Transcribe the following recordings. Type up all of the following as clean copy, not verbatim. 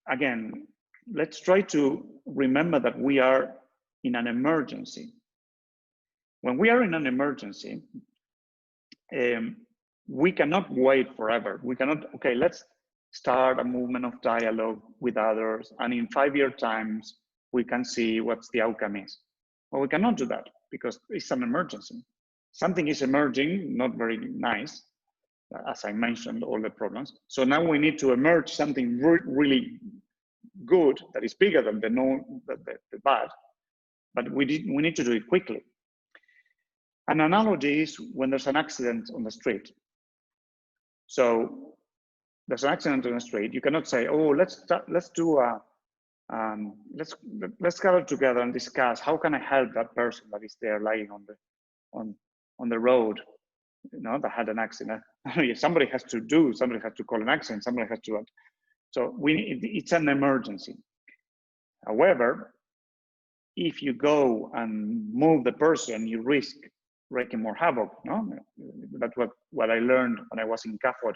again, let's try to remember that we are in an emergency. When we are in an emergency, we cannot wait forever. We cannot, okay, let's start a movement of dialogue with others, and in 5-year times, we can see what's the outcome is. Well, we cannot do that because it's an emergency. Something is emerging, not very nice, as I mentioned, all the problems. So now we need to emerge something really good that is bigger than the bad, but we need to do it quickly. An analogy is when there's an accident on the street. So there's an accident on the street. You cannot say, "Oh, let's gather together and discuss how can I help that person that is there lying on the road, you know, that had an accident." Somebody has to call an accident. Somebody has to. So it's an emergency. However, if you go and move the person, you risk wreaking more havoc. No, that's what I learned when I was in CAFOD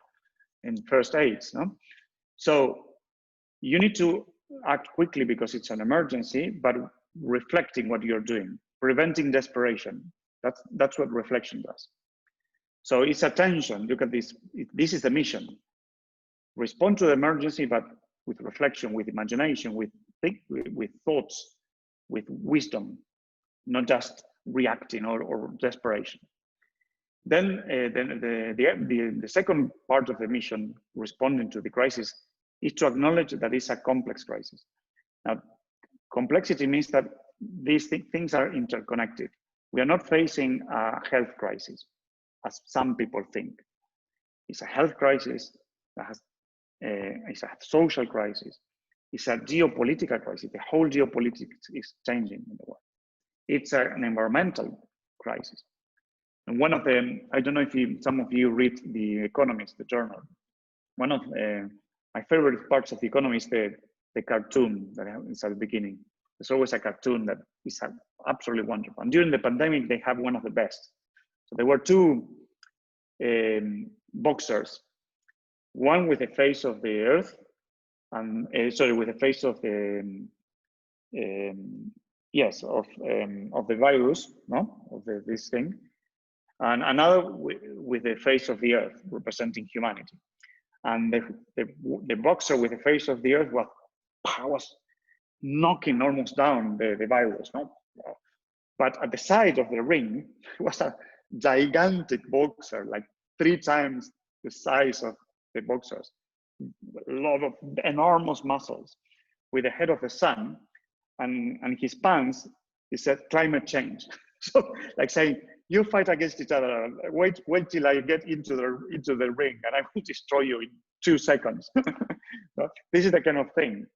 in first aids. No, so you need to act quickly because it's an emergency, but reflecting what you're doing, preventing desperation. That's what reflection does. So it's attention. Look at this. This is the mission. Respond to the emergency, but with reflection, with imagination, with thoughts, with wisdom, not just reacting or desperation. Then the second part of the mission, responding to the crisis, is to acknowledge that it's a complex crisis. Now, complexity means that these things are interconnected. We are not facing a health crisis, as some people think. It's a health crisis that has, it's a social crisis. It's a geopolitical crisis. The whole geopolitics is changing in the world. It's an environmental crisis. And one of them, I don't know if some of you read The Economist, the journal. One of my favorite parts of The Economist, the cartoon that is at the beginning. There's always a cartoon that is absolutely wonderful. And during the pandemic, they have one of the best. So there were two boxers, one with the face of the earth, and with the face of the of the virus, no, of this thing, and another with the face of the earth, representing humanity. And the boxer with the face of the earth was knocking almost down the virus, no? But at the side of the ring was a gigantic boxer, like 3 times the size of the boxers, a lot of enormous muscles, with the head of the sun, and his pants, he said, "Climate change." So, like saying, you fight against each other. Wait till I get into the ring, and I will destroy you in 2 seconds. So this is the kind of thing.